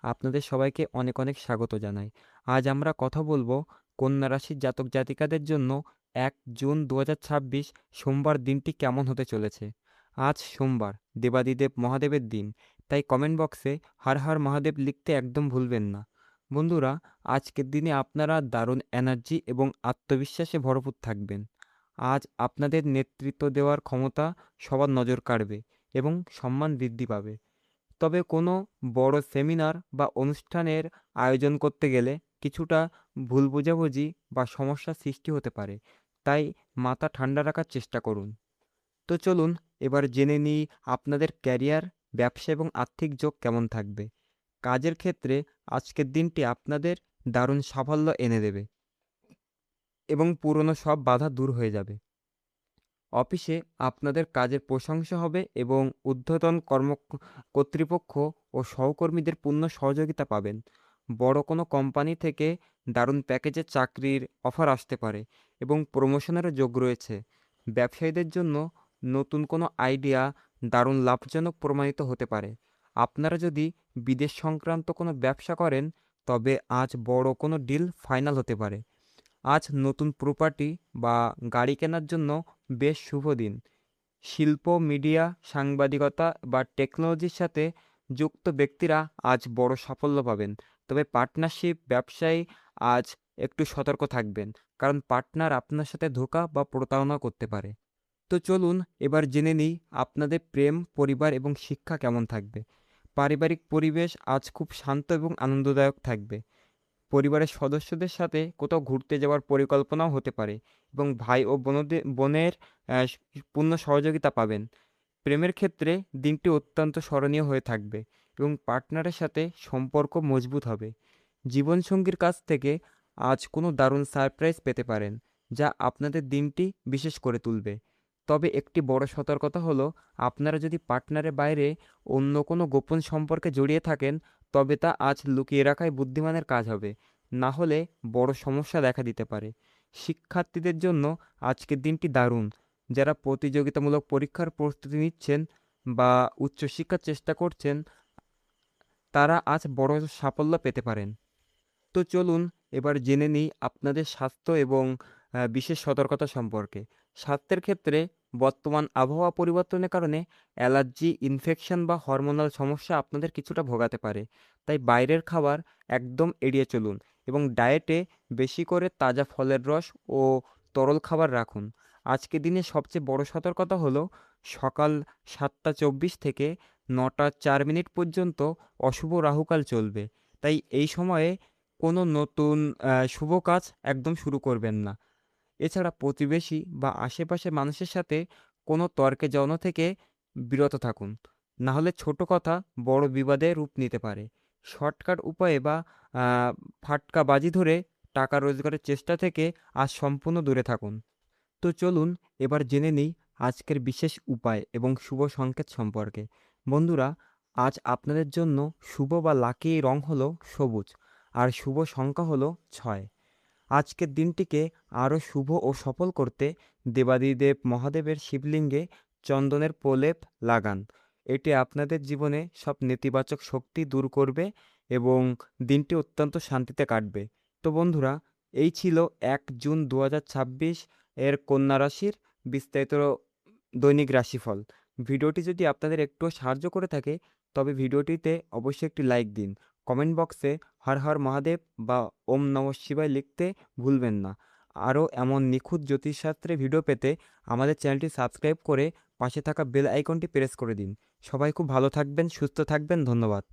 আপনাদের সবাইকে অনেক অনেক স্বাগত জানাই। আজ আমরা কথা বলবো কন্যা রাশির জাতক জাতিকাদের জন্য ১ জুন ২০২৬ সোমবার দিনটি কেমন হতে চলেছে। আজ সোমবার, দেবাদিদেব মহাদেবের দিন। তাই কমেন্ট বক্সে হর হর মহাদেব লিখতে একদম ভুলবেন না। বন্ধুরা, আজকের দিনে আপনারা দারুণ এনার্জি এবং আত্মবিশ্বাসে ভরপুর থাকবেন। আজ আপনাদের নেতৃত্ব দেওয়ার ক্ষমতা সবার নজর কাড়বে এবং সম্মান বৃদ্ধি পাবে। তবে কোনো বড় সেমিনার বা অনুষ্ঠানের আয়োজন করতে গেলে কিছুটা ভুল বোঝাবুঝি বা সমস্যার সৃষ্টি হতে পারে। তাই মাথা ঠান্ডা রাখার চেষ্টা করুন। তো চলুন এবার জেনে নিই আপনাদের ক্যারিয়ার, ব্যবসা এবং আর্থিক যোগ কেমন থাকবে। কাজের ক্ষেত্রে আজকের দিনটি আপনাদের দারুণ সাফল্য এনে দেবে এবং পুরনো সব বাধা দূর হয়ে যাবে। অফিসে আপনাদের কাজের প্রশংসা হবে এবং ঊর্ধ্বতন কর্তৃপক্ষ ও সহকর্মীদের পূর্ণ সহযোগিতা পাবেন। বড় কোনো কোম্পানি থেকে দারুণ প্যাকেজের চাকরির অফার আসতে পারে এবং প্রমোশনেরও যোগ রয়েছে। ব্যবসায়ীদের জন্য নতুন কোনো আইডিয়া দারুণ লাভজনক প্রমাণিত হতে পারে। আপনারা যদি বিদেশ সংক্রান্ত কোনো ব্যবসা করেন, তবে আজ বড় কোনো ডিল ফাইনাল হতে পারে। আজ নতুন প্রপার্টি বা গাড়ি কেনার জন্য বেশ শুভ দিন। শিল্প, মিডিয়া, সাংবাদিকতা বা টেকনোলজির সাথে যুক্ত ব্যক্তিরা আজ বড় সাফল্য পাবেন। তবে পার্টনারশিপ ব্যবসায় আজ একটু সতর্ক থাকবেন, কারণ পার্টনার আপনার সাথে ধোঁকা বা প্রতারণা করতে পারে। তো চলুন এবার জেনে নিই আপনাদের প্রেম, পরিবার এবং শিক্ষা কেমন থাকবে। পারিবারিক পরিবেশ আজ খুব শান্ত এবং আনন্দদায়ক থাকবে। পরিবারের সদস্যদের সাথে কোথাও ঘুরতে যাওয়ার পরিকল্পনাও হতে পারে এবং ভাই ও বোনের পূর্ণ সহযোগিতা পাবেন। প্রেমের ক্ষেত্রে দিনটি অত্যন্ত স্মরণীয় হয়ে থাকবে এবং পার্টনারের সাথে সম্পর্ক মজবুত হবে। জীবনসঙ্গীর কাছ থেকে আজ কোনো দারুণ সারপ্রাইজ পেতে পারেন, যা আপনাদের দিনটি বিশেষ করে তুলবে। তবে একটি বড় সতর্কতা হলো, আপনারা যদি পার্টনারের বাইরে অন্য কোনো গোপন সম্পর্কে জড়িয়ে থাকেন, তবে তা আজ লুকিয়ে রাখাই বুদ্ধিমানের কাজ হবে। না হলে বড় সমস্যা দেখা দিতে পারে। শিক্ষার্থীদের জন্য আজকের দিনটি দারুণ। যারা প্রতিযোগিতামূলক পরীক্ষার প্রস্তুতি নিচ্ছেন বা উচ্চশিক্ষার চেষ্টা করছেন, তারা আজ বড় সাফল্য পেতে পারেন। তো চলুন এবার জেনে নিই আপনাদের স্বাস্থ্য এবং বিশেষ সতর্কতা সম্পর্কে। স্বাস্থ্যের ক্ষেত্রে বর্তমান আবহাওয়া পরিবর্তনের কারণে অ্যালার্জি, ইনফেকশন বা হরমোনাল সমস্যা আপনাদের কিছুটা ভোগাতে পারে। তাই বাইরের খাবার একদম এড়িয়ে চলুন এবং ডায়েটে বেশি করে তাজা ফলের রস ও তরল খাবার রাখুন। আজকের দিনে সবচেয়ে বড় সতর্কতা হলো, সকাল 7:24 থেকে 9:04 পর্যন্ত অশুভ রাহুকাল চলবে। তাই এই সময়ে কোনো নতুন শুভ কাজ একদম শুরু করবেন না। এছাড়া প্রতিবেশী বা আশেপাশের মানুষের সাথে কোনো তর্কে জড়ানো থেকে বিরত থাকুন। না হলে ছোট কথা বড় বিবাদে রূপ নিতে পারে। শর্টকাট উপায়ে বা আ ফাটকা বাজি ধরে টাকা রোজগারের চেষ্টা থেকে আজ সম্পূর্ণ দূরে থাকুন। তো চলুন এবার জেনে নিই আজকের বিশেষ উপায় এবং শুভ সংকেত সম্পর্কে। বন্ধুরা, আজ আপনাদের জন্য শুভ বা লাকি রং হলো সবুজ, আর শুভ সংখ্যা হলো 6। আজকের দিনটিকে আরও শুভ ও সফল করতে দেবাদিদেব মহাদেবের শিবলিঙ্গে চন্দনের প্রলেপ লাগান। এটি আপনাদের জীবনে সব নেতিবাচক শক্তি দূর করবে এবং দিনটি অত্যন্ত শান্তিতে কাটবে। তো বন্ধুরা, এই ছিল ১ জুন ২০২৬ এর কন্যা রাশির বিস্তারিত দৈনিক রাশিফল। ভিডিওটি যদি আপনাদের একটুও সাহায্য করে থাকে, তবে ভিডিওটিতে অবশ্যই একটি লাইক দিন। কমেন্ট বক্সে হর হর মহাদেব বা ওম নমঃ শিবায় লিখতে ভুলবেন না। আরও এমন নিখুঁত জ্যোতিষশাস্ত্রের ভিডিও পেতে আমাদের চ্যানেলটি সাবস্ক্রাইব করে পাশে থাকা বেল আইকনটি প্রেস করে দিন। সবাই খুব ভালো থাকবেন, সুস্থ থাকবেন। ধন্যবাদ।